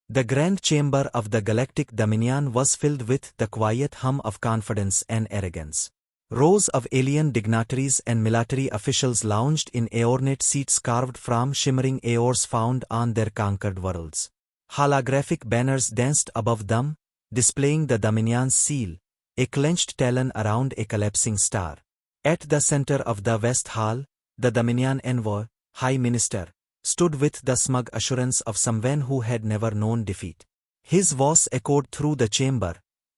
The grand chamber of the Galactic Dominion was filled with the quiet hum of confidence and arrogance. Rows of alien dignitaries and military officials lounged in ornate seats carved from shimmering ores found on their conquered worlds. Holographic banners danced above them, displaying the Dominion's seal, a clenched talon around a collapsing star. At the center of the West Hall, the Dominion envoy, High Minister, stood with the smug assurance of someone who had never known defeat. His voice echoed through the chamber,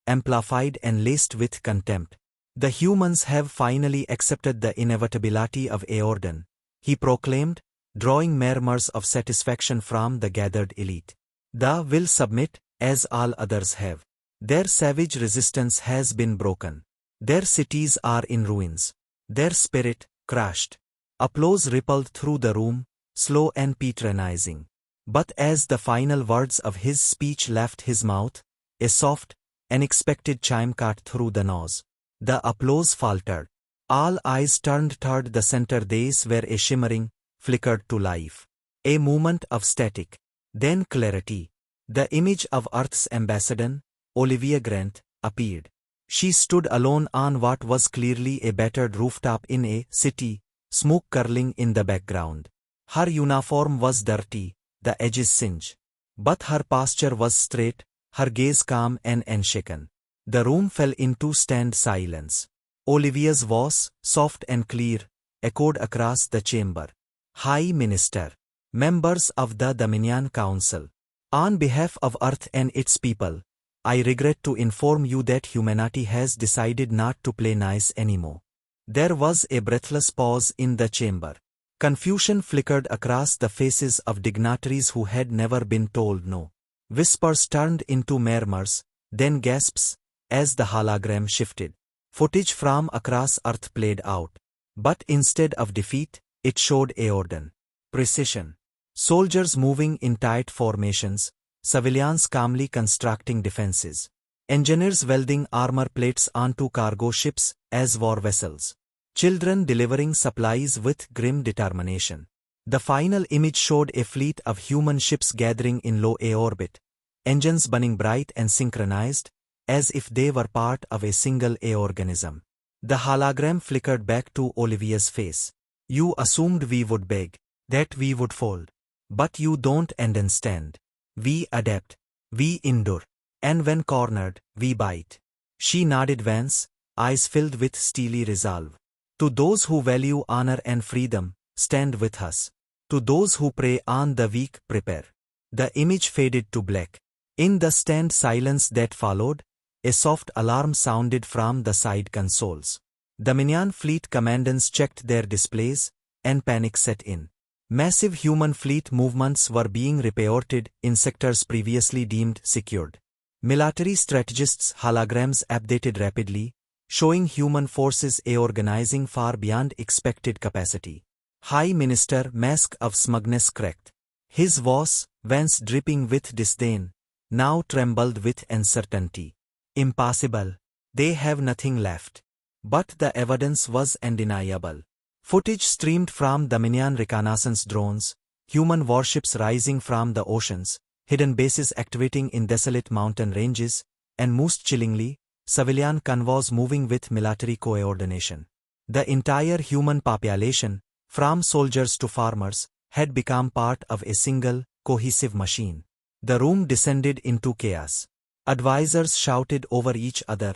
amplified and laced with contempt. The humans have finally accepted the inevitability of Aordan, he proclaimed, drawing murmurs of satisfaction from the gathered elite. They will submit, as all others have. Their savage resistance has been broken. Their cities are in ruins. Their spirit, crushed. Applause rippled through the room, slow and patronizing. But as the final words of his speech left his mouth, a soft, unexpected chime cut through the noise. The applause faltered. All eyes turned toward the center dais where a shimmering, flickered to life. A moment of static. Then clarity. The image of Earth's ambassador, Olivia Grant, appeared. She stood alone on what was clearly a battered rooftop in a city, smoke curling in the background. Her uniform was dirty, the edges singed. But her posture was straight, her gaze calm and unshaken. The room fell into stunned silence. Olivia's voice, soft and clear, echoed across the chamber. High Minister, members of the Dominion Council, on behalf of Earth and its people, I regret to inform you that humanity has decided not to play nice anymore. There was a breathless pause in the chamber. Confusion flickered across the faces of dignitaries who had never been told no. Whispers turned into murmurs, then gasps, as the hologram shifted. Footage from across Earth played out. But instead of defeat, it showed Aordan. Precision. Soldiers moving in tight formations, civilians calmly constructing defenses. Engineers welding armor plates onto cargo ships as war vessels. Children delivering supplies with grim determination. The final image showed a fleet of human ships gathering in low orbit, engines burning bright and synchronized, as if they were part of a single organism. The hologram flickered back to Olivia's face. You assumed we would beg, that we would fold. But you don't understand. We adapt. We endure. And when cornered, we bite. She nodded once, eyes filled with steely resolve. To those who value honor and freedom, stand with us. To those who prey on the weak, prepare. The image faded to black. In the stunned silence that followed, a soft alarm sounded from the side consoles. Dominion fleet commandants checked their displays, and panic set in. Massive human fleet movements were being reported in sectors previously deemed secured. Military strategists' holograms updated rapidly, showing human forces organizing far beyond expected capacity. High Minister mask of smugness cracked. His voice, once dripping with disdain, now trembled with uncertainty. Impossible. They have nothing left. But the evidence was undeniable. Footage streamed from Dominion reconnaissance drones, human warships rising from the oceans, hidden bases activating in desolate mountain ranges, and most chillingly, civilian convoys moving with military coordination. The entire human population, from soldiers to farmers, had become part of a single, cohesive machine. The room descended into chaos. Advisors shouted over each other,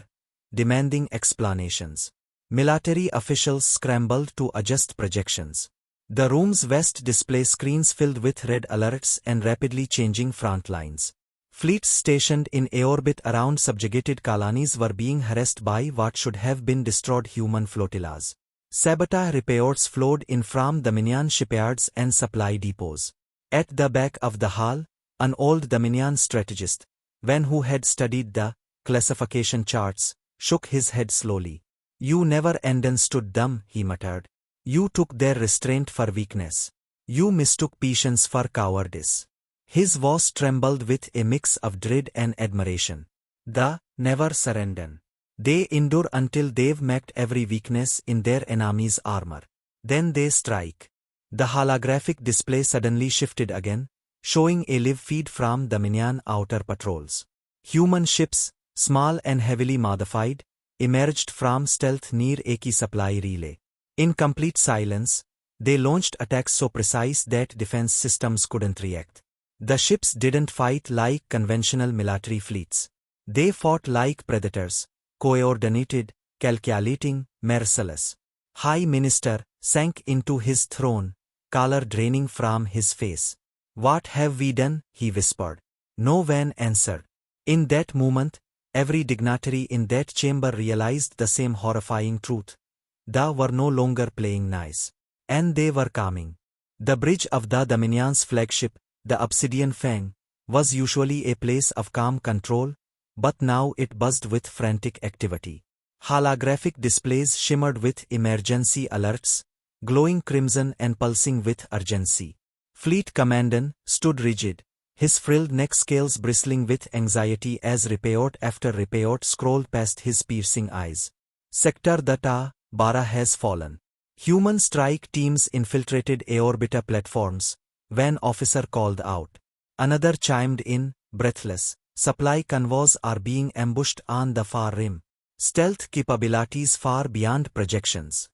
demanding explanations. Military officials scrambled to adjust projections. The room's vast display screens filled with red alerts and rapidly changing front lines. Fleets stationed in orbit around subjugated colonies were being harassed by what should have been destroyed human flotillas. Sabotage reports flowed in from Dominion shipyards and supply depots. At the back of the hall, an old Dominion strategist, one who had studied the classification charts, shook his head slowly. You never understood them, he muttered. You took their restraint for weakness. You mistook patience for cowardice. His voice trembled with a mix of dread and admiration. They never surrender. They endure until they've mapped every weakness in their enemy's armor. Then they strike. The holographic display suddenly shifted again, showing a live feed from Dominion outer patrols. Human ships, small and heavily modified, emerged from stealth near a key supply relay. In complete silence, they launched attacks so precise that defense systems couldn't react. The ships didn't fight like conventional military fleets. They fought like predators, coordinated, calculating, merciless. High Minister sank into his throne, color draining from his face. "What have we done?" he whispered. No one answered. In that moment, every dignitary in that chamber realized the same horrifying truth. They were no longer playing nice. And they were coming. The bridge of the Dominion's flagship, the Obsidian Fang, was usually a place of calm control, but now it buzzed with frantic activity. Holographic displays shimmered with emergency alerts, glowing crimson and pulsing with urgency. Fleet Commandant stood rigid, his frilled neck scales bristling with anxiety as report after report scrolled past his piercing eyes. "Sector Data, Bara has fallen. Human strike teams infiltrated aorbiter platforms," one officer called out. Another chimed in, breathless, "Supply convoys are being ambushed on the far rim. Stealth capabilities far beyond projections."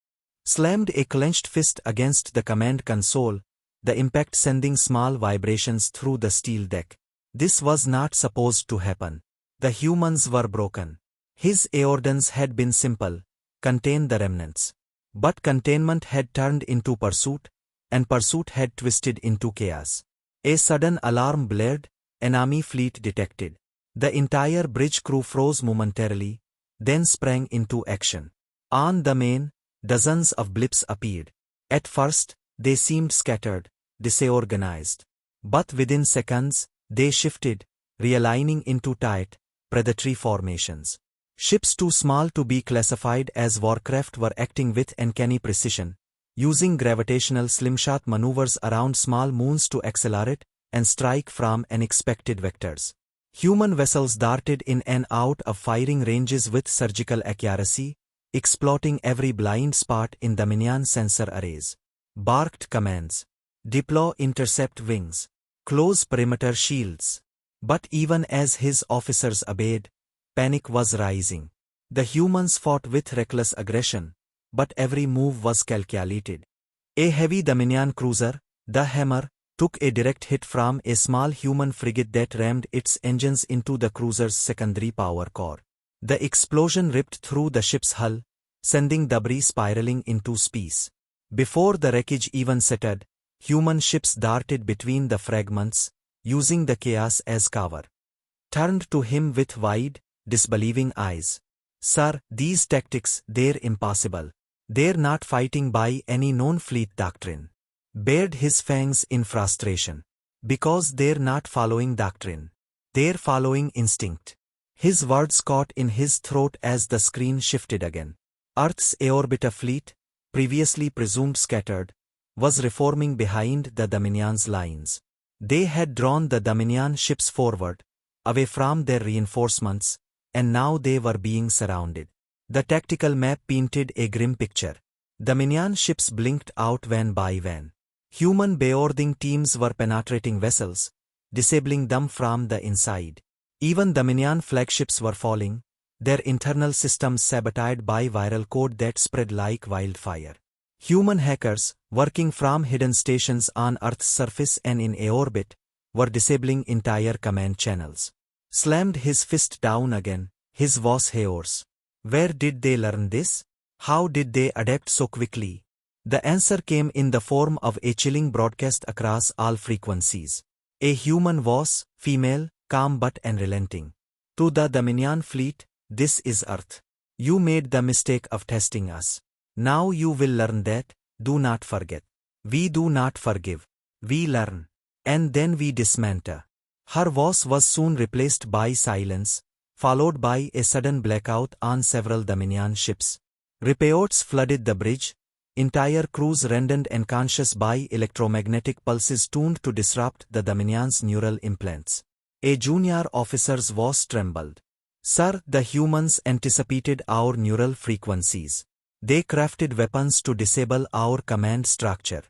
Slammed a clenched fist against the command console, the impact sending small vibrations through the steel deck. This was not supposed to happen. The humans were broken. His orders had been simple: contain the remnants. But containment had turned into pursuit, and pursuit had twisted into chaos. A sudden alarm blared, enemy fleet detected. The entire bridge crew froze momentarily, then sprang into action. On the main, dozens of blips appeared. At first, they seemed scattered, disorganized. But within seconds, they shifted, realigning into tight, predatory formations. Ships too small to be classified as warcraft were acting with uncanny precision, using gravitational slingshot maneuvers around small moons to accelerate and strike from unexpected vectors. Human vessels darted in and out of firing ranges with surgical accuracy, exploiting every blind spot in the Dominion sensor arrays. Barked commands: "Deploy intercept wings. Close perimeter shields." But even as his officers obeyed, panic was rising. The humans fought with reckless aggression, but every move was calculated. A heavy Dominion cruiser, the Hammer, took a direct hit from a small human frigate that rammed its engines into the cruiser's secondary power core. The explosion ripped through the ship's hull, sending debris spiraling into space. Before the wreckage even settled, human ships darted between the fragments, using the chaos as cover. Turned to him with wide, disbelieving eyes. "Sir, these tactics, they're impossible. They're not fighting by any known fleet doctrine." Bared his fangs in frustration. "Because they're not following doctrine. They're following instinct." His words caught in his throat as the screen shifted again. Earth's aorbiter fleet, previously presumed scattered, was reforming behind the Dominion's lines. They had drawn the Dominion ships forward, away from their reinforcements, and now they were being surrounded. The tactical map painted a grim picture. Dominion ships blinked out one by one. Human boarding teams were penetrating vessels, disabling them from the inside. Even Dominion flagships were falling, their internal systems sabotaged by viral code that spread like wildfire. Human hackers, working from hidden stations on Earth's surface and in orbit, were disabling entire command channels. Slammed his fist down again, his voice hoarse. Where did they learn this? How did they adapt so quickly? The answer came in the form of a chilling broadcast across all frequencies. A human voice, female, calm but unrelenting. "To the Dominion fleet, this is Earth. You made the mistake of testing us. Now you will learn that. Do not forget. We do not forgive. We learn. And then we dismantle." Her voice was soon replaced by silence, followed by a sudden blackout on several Dominion ships. Reports flooded the bridge, entire crews rendered unconscious by electromagnetic pulses tuned to disrupt the Dominion's neural implants. A junior officer's voice trembled. "Sir, the humans anticipated our neural frequencies. They crafted weapons to disable our command structure.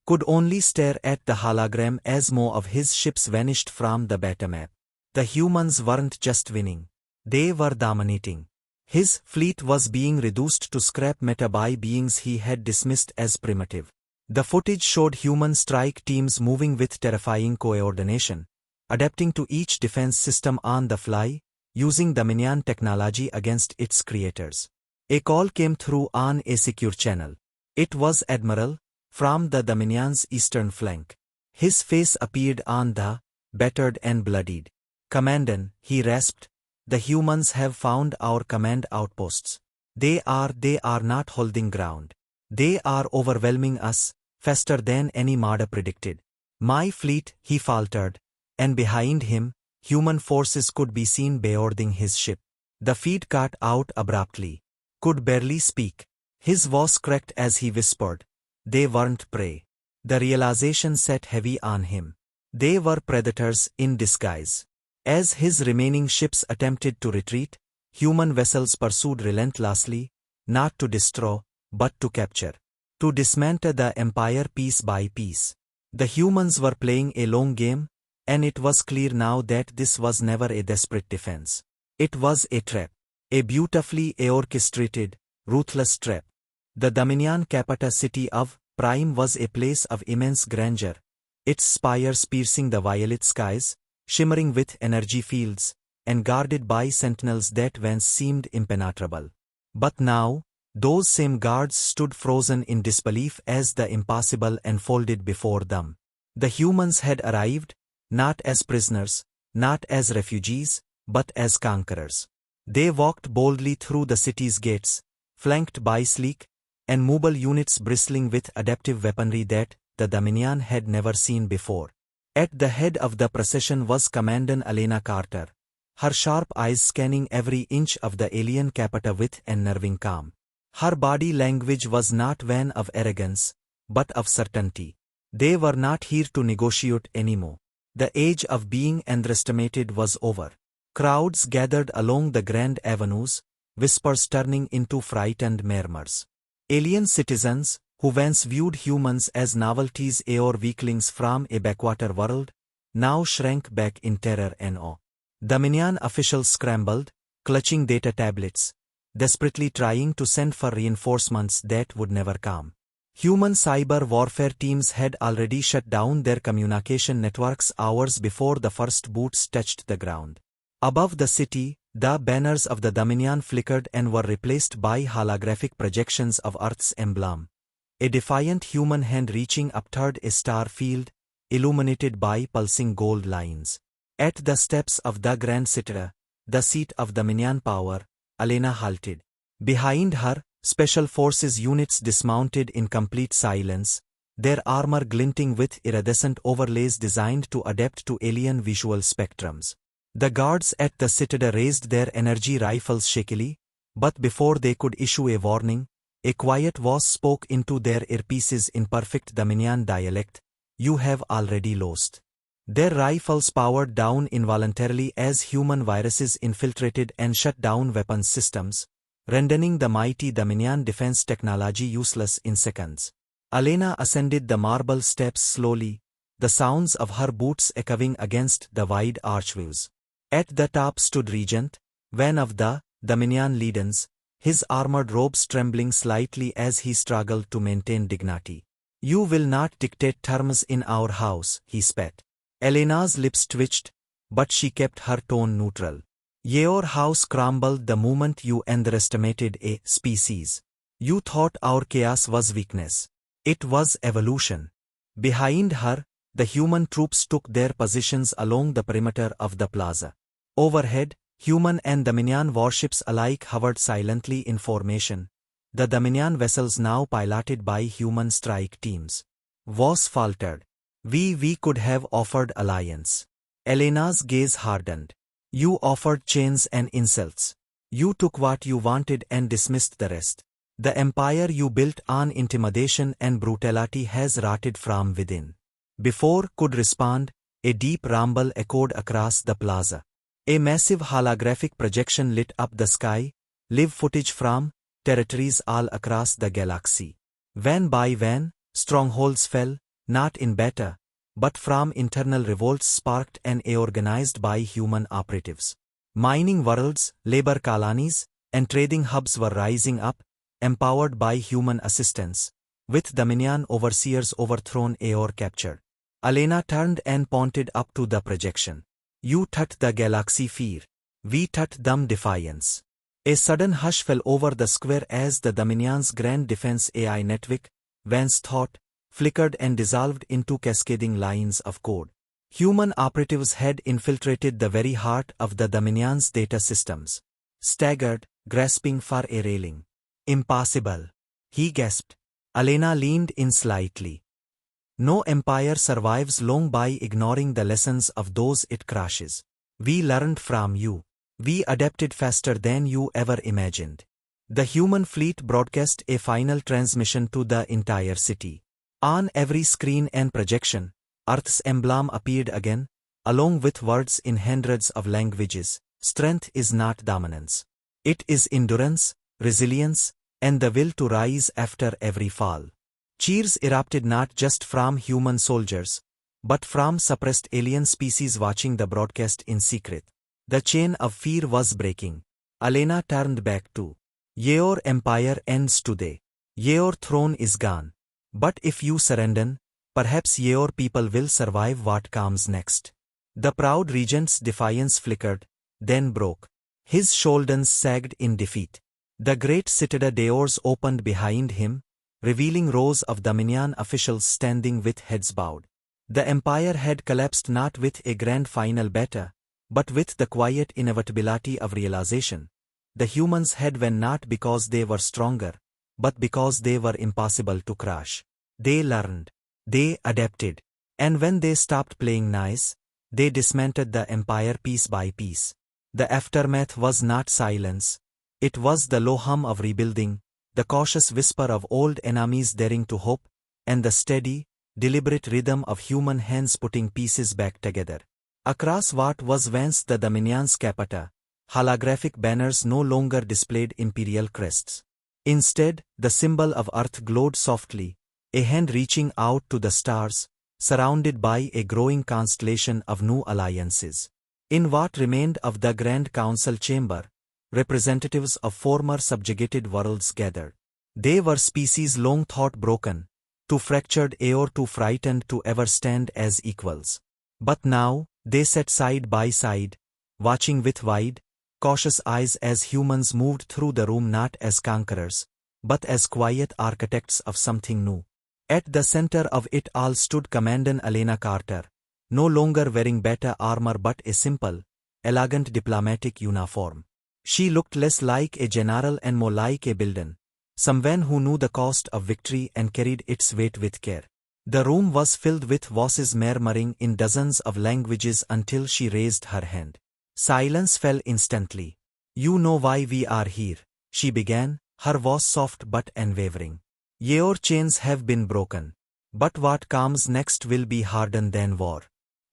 could only stare at the hologram as more of his ships vanished from the battlemap. The humans weren't just winning. They were dominating. His fleet was being reduced to scrap matter by beings he had dismissed as primitive. The footage showed human strike teams moving with terrifying coordination, adapting to each defense system on the fly, using Dominion technology against its creators. A call came through on a secure channel. It was Admiral, from the Dominion's eastern flank. His face appeared on the battered and bloodied. "Commandant," he rasped, "the humans have found our command outposts. They are not holding ground. They are overwhelming us, faster than any marder predicted." "My fleet," he faltered, and behind him, human forces could be seen boarding his ship. The feed cut out abruptly. Could barely speak. His voice cracked as he whispered, "They weren't prey." The realization sat heavy on him. They were predators in disguise. As his remaining ships attempted to retreat, human vessels pursued relentlessly, not to destroy, but to capture. To dismantle the empire piece by piece. The humans were playing a long game, and it was clear now that this was never a desperate defense. It was a trap. A beautifully orchestrated, ruthless trap. The Dominion capital city of Prime was a place of immense grandeur, its spires piercing the violet skies, shimmering with energy fields, and guarded by sentinels that once seemed impenetrable. But now, those same guards stood frozen in disbelief as the impossible unfolded before them. The humans had arrived, not as prisoners, not as refugees, but as conquerors. They walked boldly through the city's gates, flanked by sleek and mobile units bristling with adaptive weaponry that the Dominion had never seen before. At the head of the procession was Commandant Elena Carter, her sharp eyes scanning every inch of the alien capital with unnerving calm. Her body language was not one of arrogance, but of certainty. They were not here to negotiate anymore. The age of being underestimated was over. Crowds gathered along the grand avenues, whispers turning into frightened murmurs. Alien citizens, who once viewed humans as novelties or weaklings from a backwater world, now shrank back in terror and awe. Dominion officials scrambled, clutching data tablets, desperately trying to send for reinforcements that would never come. Human cyber warfare teams had already shut down their communication networks hours before the first boots touched the ground. Above the city, the banners of the Dominion flickered and were replaced by holographic projections of Earth's emblem. A defiant human hand reaching up toward a star field, illuminated by pulsing gold lines. At the steps of the Grand Citadel, the seat of Dominion power, Elena halted. Behind her, special forces units dismounted in complete silence, their armor glinting with iridescent overlays designed to adapt to alien visual spectrums. The guards at the citadel raised their energy rifles shakily, but before they could issue a warning, a quiet voice spoke into their earpieces in perfect Dominion dialect, "You have already lost." Their rifles powered down involuntarily as human viruses infiltrated and shut down weapons systems, rendering the mighty Dominion defense technology useless in seconds. Elena ascended the marble steps slowly, the sounds of her boots echoing against the wide archways. At the top stood Regent, one of the Dominion leaders, his armored robes trembling slightly as he struggled to maintain dignity. "You will not dictate terms in our house," he spat. Elena's lips twitched, but she kept her tone neutral. "Your house crumbled the moment you underestimated a species. You thought our chaos was weakness. It was evolution." Behind her, the human troops took their positions along the perimeter of the plaza. Overhead, human and Dominion warships alike hovered silently in formation, the Dominion vessels now piloted by human strike teams. Voss faltered. We could have offered alliance." Elena's gaze hardened. "You offered chains and insults. You took what you wanted and dismissed the rest. The empire you built on intimidation and brutality has rotted from within." Before could respond, a deep rumble echoed across the plaza. A massive holographic projection lit up the sky, live footage from territories all across the galaxy. Van by van, strongholds fell, not in battle, but from internal revolts sparked and organized by human operatives. Mining worlds, labor colonies, and trading hubs were rising up, empowered by human assistance, with Dominion overseers overthrown or captured. Elena turned and pointed up to the projection. You taught the galaxy fear. We taught them defiance. A sudden hush fell over the square as the Dominion's grand defense AI network, Vance thought, flickered and dissolved into cascading lines of code. Human operatives had infiltrated the very heart of the Dominion's data systems. Staggered, grasping for a railing. Impossible. He gasped. Elena leaned in slightly. No empire survives long by ignoring the lessons of those it crushes. We learned from you. We adapted faster than you ever imagined. The human fleet broadcast a final transmission to the entire city. On every screen and projection, Earth's emblem appeared again, along with words in hundreds of languages. Strength is not dominance. It is endurance, resilience, and the will to rise after every fall. Cheers erupted not just from human soldiers, but from suppressed alien species watching the broadcast in secret. The chain of fear was breaking. Elena turned back to. Your empire ends today. Your throne is gone. But if you surrender, perhaps your people will survive what comes next. The proud regent's defiance flickered, then broke. His shoulders sagged in defeat. The great citadel doors opened behind him, revealing rows of Dominion officials standing with heads bowed. The empire had collapsed not with a grand final battle, but with the quiet inevitability of realization. The humans had won not because they were stronger, but because they were impossible to crush. They learned. They adapted. And when they stopped playing nice, they dismantled the empire piece by piece. The aftermath was not silence. It was the low hum of rebuilding, the cautious whisper of old enemies daring to hope, and the steady, deliberate rhythm of human hands putting pieces back together. Across what was once the Dominion's capital, holographic banners no longer displayed imperial crests. Instead, the symbol of Earth glowed softly, a hand reaching out to the stars, surrounded by a growing constellation of new alliances. In what remained of the Grand Council chamber, representatives of former subjugated worlds gathered. They were species long thought broken, too fractured or too frightened to ever stand as equals. But now, they sat side by side, watching with wide, cautious eyes as humans moved through the room not as conquerors, but as quiet architects of something new. At the center of it all stood Commandant Elena Carter, no longer wearing battle armor but a simple, elegant diplomatic uniform. She looked less like a general and more like a builder, someone who knew the cost of victory and carried its weight with care. The room was filled with voices murmuring in dozens of languages until she raised her hand. Silence fell instantly. You know why we are here, she began, her voice soft but unwavering. Your chains have been broken. But what comes next will be harder than war.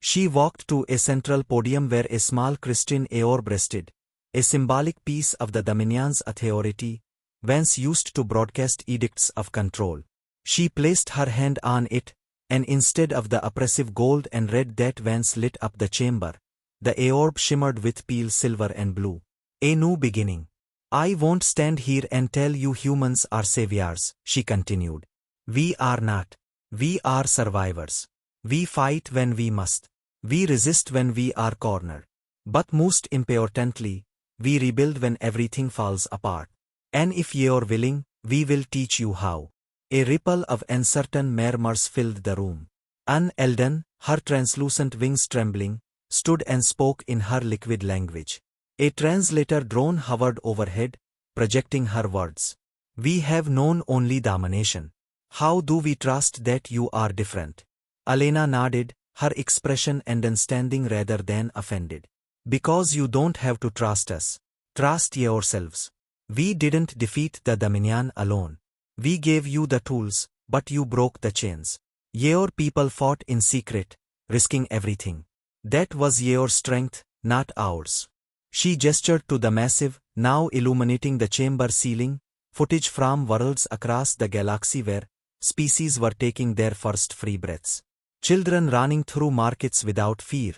She walked to a central podium where a small Christian orb rested, a symbolic piece of the Dominion's authority, once used to broadcast edicts of control. She placed her hand on it, and instead of the oppressive gold and red that once lit up the chamber, the orb shimmered with pale silver and blue. A new beginning. I won't stand here and tell you humans are saviors, she continued. We are not. We are survivors. We fight when we must. We resist when we are cornered. But most importantly, we rebuild when everything falls apart. And if you're willing, we will teach you how. A ripple of uncertain murmurs filled the room. Anne Eldon, her translucent wings trembling, stood and spoke in her liquid language. A translator drone hovered overhead, projecting her words. We have known only domination. How do we trust that you are different? Elena nodded, her expression understanding rather than offended. Because you don't have to trust us. Trust yourselves. We didn't defeat the Dominion alone. We gave you the tools, but you broke the chains. Your people fought in secret, risking everything. That was your strength, not ours. She gestured to the massive, now illuminating the chamber ceiling, footage from worlds across the galaxy where, species were taking their first free breaths. Children running through markets without fear.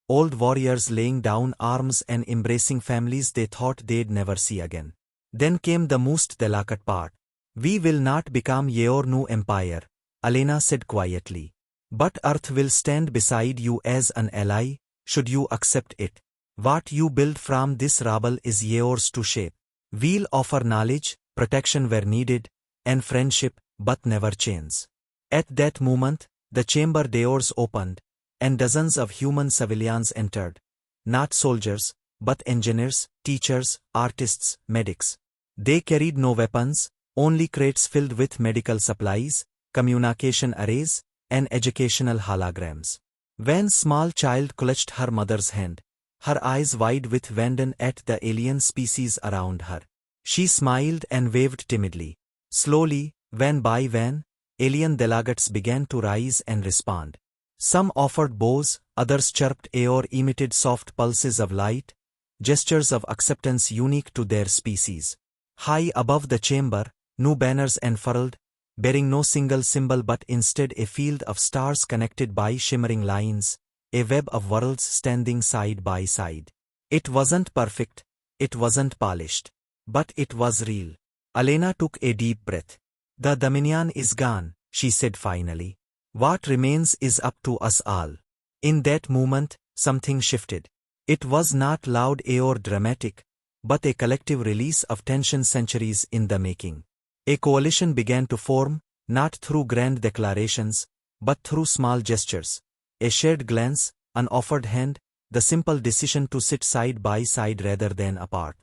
Old warriors laying down arms and embracing families they thought they'd never see again. Then came the most delicate part. We will not become your new empire, Alena said quietly. But Earth will stand beside you as an ally, should you accept it. What you build from this rubble is yours to shape. We'll offer knowledge, protection where needed, and friendship, but never chains. At that moment, the chamber doors opened, and dozens of human civilians entered. Not soldiers, but engineers, teachers, artists, medics. They carried no weapons, only crates filled with medical supplies, communication arrays, and educational holograms. When small child clutched her mother's hand, her eyes wide with wonder at the alien species around her. She smiled and waved timidly. Slowly, van by van, alien delegates began to rise and respond. Some offered bows, others chirped or emitted soft pulses of light, gestures of acceptance unique to their species. High above the chamber, new banners unfurled, bearing no single symbol but instead a field of stars connected by shimmering lines, a web of worlds standing side by side. It wasn't perfect, it wasn't polished, but it was real. Alena took a deep breath. The Dominion is gone, she said finally. What remains is up to us all. In that moment, something shifted. It was not loud or dramatic, but a collective release of tension centuries in the making. A coalition began to form, not through grand declarations, but through small gestures. A shared glance, an offered hand, the simple decision to sit side by side rather than apart.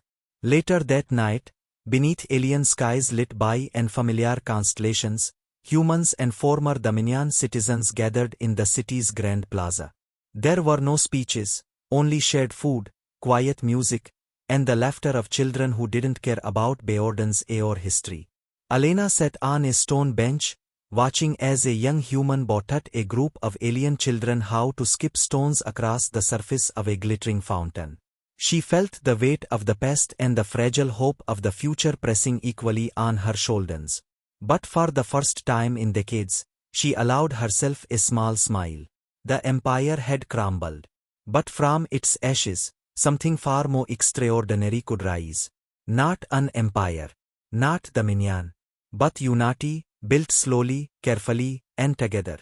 Later that night, beneath alien skies lit by unfamiliar constellations, humans and former Dominion citizens gathered in the city's grand plaza. There were no speeches, only shared food, quiet music, and the laughter of children who didn't care about Beorden's or history. Alena sat on a stone bench, watching as a young human taught a group of alien children how to skip stones across the surface of a glittering fountain. She felt the weight of the past and the fragile hope of the future pressing equally on her shoulders. But for the first time in decades, she allowed herself a small smile. The empire had crumbled. But from its ashes, something far more extraordinary could rise. Not an empire, not Dominion, but unity, built slowly, carefully, and together.